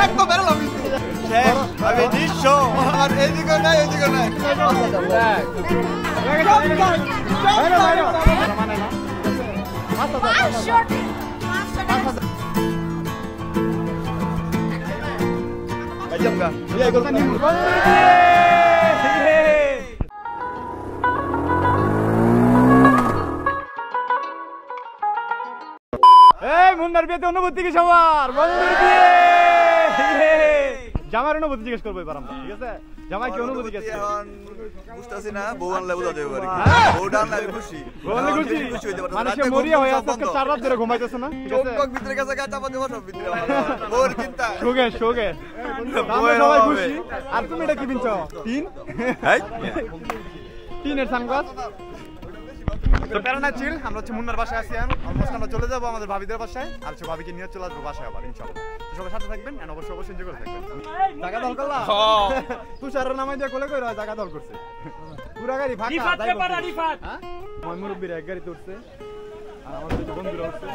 একদম বেরোলাম শেষ আমি নিঃস্ব আর এদিকে নাই ওদিকে নাই Jam ka? Iya, ikut kan. মুন্নার বিয়েতে অনুভূতি কি সবার? বন্ধুর বিয়ে। জামাইর অনুভূতি জিজ্ঞেস করবো এবার আমরা, ঠিক আছে? জামাই কি অনুভূতি গেছে? এখন বুঝতাছি না, বউ আনলে বুঝা যাবে আর কি। বউ আনলে আমি খুশি। বউ আনলে খুশি? খুশি হইতে পারতাম। মানুষে মরিয়া হয়ে আছে, 4 রাত ধরে ঘুমাইতেছ না? ঠিক আছে? চোখ ভিতরে গেছে গাটা পাতে বসো ভিতরে। বউর চিন্তা। শোগে। আমরা সবাই খুশি। আর তুমি এটা কি কিনছো? 3? হ্যাঁ। 3 এর সানগ্লাস। তো প্যারানা চিল, আমরা হচ্ছে মুন্নার বাসায় আছি এখন। অলমোস্ট আমরা চলে যাবো আমাদের ভাবিদের বাসায়। আর হচ্ছে ভাবিকে নিয়ে চলে আসবো বাসায় আবার ইনশাআল্লাহ। তো সবাই সাথে থাকবেন এন্ড অবশ্যই এনজয় করে থাকবেন। জায়গা দল করলা? হ্যাঁ। তুষারের নামে দিয়ে কোলে কইরা জায়গা দল করছে। পুরা গাড়ি ফাঁকা। রিফাত পেপার রিফাত। হ্যাঁ? মই মুরব্বিরা এক গাড়িতে উঠছে। আর আমাদের যে বন্ধুরা উঠছে।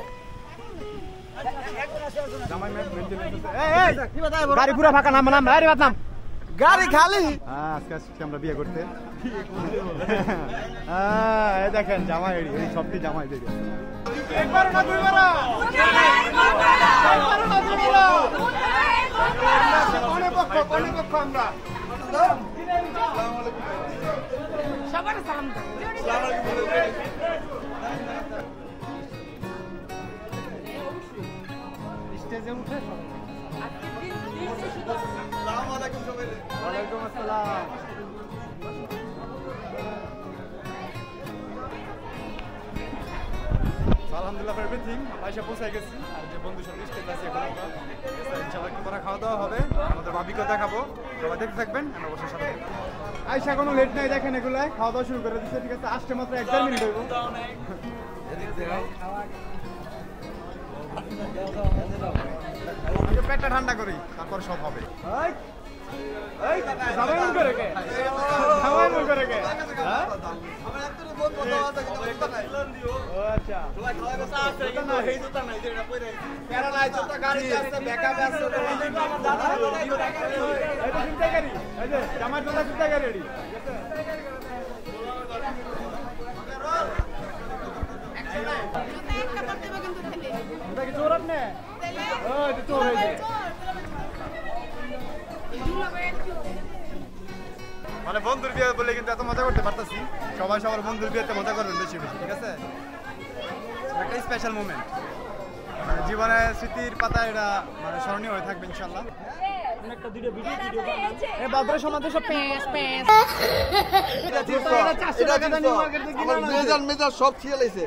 জামাই মেন্টেন করতেছে। এই গাড়ি পুরা ফাঁকা, নাম আরে বাদ নাম। গাড়ি খালি। হ্যাঁ, আজকে আমরা বিয়ে করতে। হ্যাঁ, এই দেখেন জামাই এই সবটি জামাই দেখেন। একবার না দুইবার না। একবার না দুইবার। কোনে পক্ষ আমরা। সবার সালাম দাও। সালাম আলাইকুম। স্টেজে উঠে আসসালামু আলাইকুম সবাই। ওয়ালাইকুম আসসালাম। আলহামদুলিল্লাহ ফর এভরিথিং আয়শা পৌঁছে গেছি। আর যে বন্ধু সব স্টেজ আছে এখন ইনশাআল্লাহ একটু পরে খাওয়া দাওয়া হবে। আমাদের ভাবিকে দেখাবো, সবাই দেখতে থাকবেন আর অবশ্যই সাথে থাকবেন। আয়শা কোনো লেট নাই, দেখেন এগুলাই খাওয়া দাওয়া শুরু করে দিচ্ছে, ঠিক আছে? আসতে মাত্র 1-1.5 মিনিট হইব। পেটটা ঠান্ডা করি, তারপর সব হবে। মানে বন্ধুর বিয়ে বলে কিন্তু এত মজা করতে পারতাছি। সবাই সবার বন্ধুর বিয়েতে মজা করবেন বেশি বেশি, ঠিক আছে? একটা স্পেশাল মোমেন্ট, মানে জীবনের স্মৃতির পাতা এটা মানে স্মরণীয় হয়ে থাকবে ইনশাআল্লাহ। একটা ভিডিও বানান। এই বাদরে সমাজে সব প্যাস প্যাস। এটা 400 টাকা দানি মার্কেট থেকে কিনা না। মেজার সব ছিয়ে লাইছে।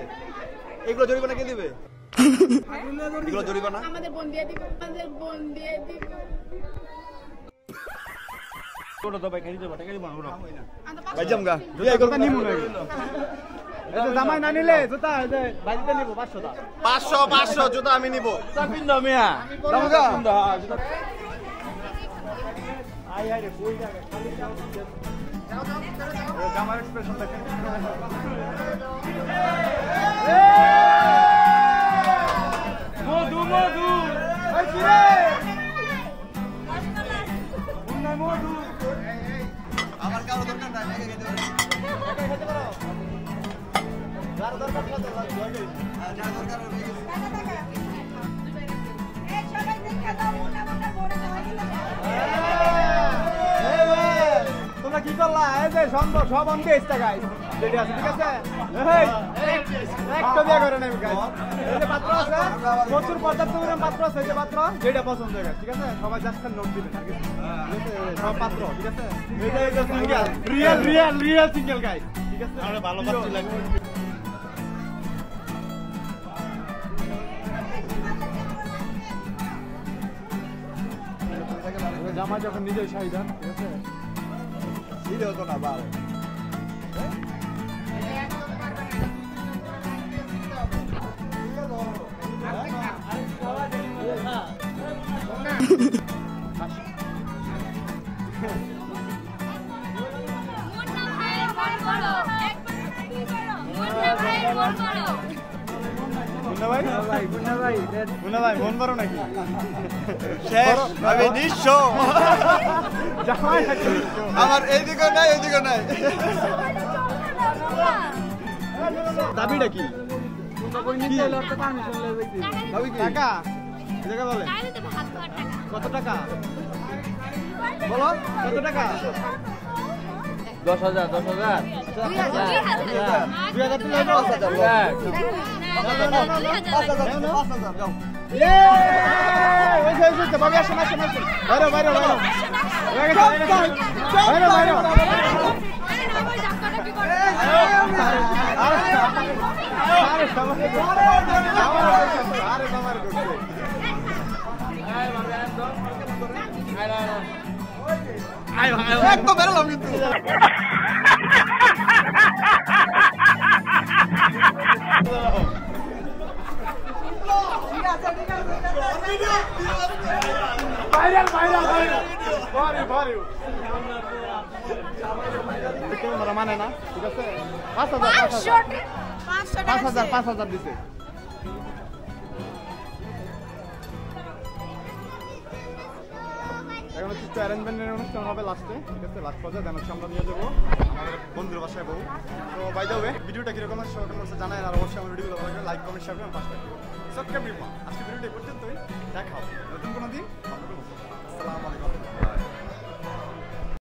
এগুলো জরিমানা কে দিবে? এগুলো জরিমানা আমাদের বোন দিয়ে দিবে। কোটো তো ভাই খাই দিতে টাকা দিব না। ভাই জামগা এই কথা নিমু না। এই যে জামাই না নিলে জুতা এই যে বাড়িতে নিব 500 টাকা। 500 জুতা আমি নিব। জুতা কিনদাও মিয়া। জামগা কিনদাও জুতা। আই রে কই জায়গা খালি যাও। জামার এক্সপ্রেশন দেখেন। মধু এই কি রে? মুন্না মধু আমার কারো দরকার নাই, একা খেতে পারো। একা খেতে পারো। যার দরকার কত লাগে হয়ে গেছে। যার দরকার হয়ে গেছে। এই সবাই দেখা দাও মুন্না বড় হয়ে গেল। তোমরা কি করলা? এই যে সব অন বেস্ট গাইস। রেডি আছে, ঠিক আছে? এই একটা বিয়ে করে নেব গাইস। এই যে পাত্র আছে, প্রচুর পর্যাপ্ত পরিমাণ পাত্র আছে। এই যে পাত্র যেটা পছন্দ হয়, ঠিক আছে? সবাই জাস্ট নোট দিবেন, ঠিক আছে? সব পাত্র, ঠিক আছে? এই যে সিঙ্গেল রিয়েল সিঙ্গেল গাইস, ঠিক আছে? আরে ভালো পাত্র লাগবে। জামা যখন নিজের চাহিদা, ঠিক আছে? ভিডিও তো না বাবা। মুন্না ভাই ভাই মন বড় নাকি শেষ আমি নিঃস্ব আমার এইদিকে নাই ওইদিকে নাই দাবিটা কি টাকা জায়গা বলে কত টাকা বলো কত টাকা 10,000 10,000 একদম বেরোলাম কিন্তু মানে না ঠিক আছে 5,000 দিছে এখন হচ্ছে অ্যারেঞ্জমেন্টের অনুষ্ঠান হবে লাস্টে ঠিক আছে লাস্ট পর্যায়ে দেন হচ্ছে আমরা নিয়ে যাবো আমাদের বন্ধুর বাসায় বউ তো বাই দ্য ওয়ে ভিডিওটা কিরকম আছে সবাই জানায় আর অবশ্যই আমার ভিডিওগুলো ভালো লাগলে লাইক কমেন্ট শেয়ার করুন পাশে সাবস্ক্রাইব আজকে ভিডিওটা পর্যন্তই দেখা হবে নতুন কোনো দিন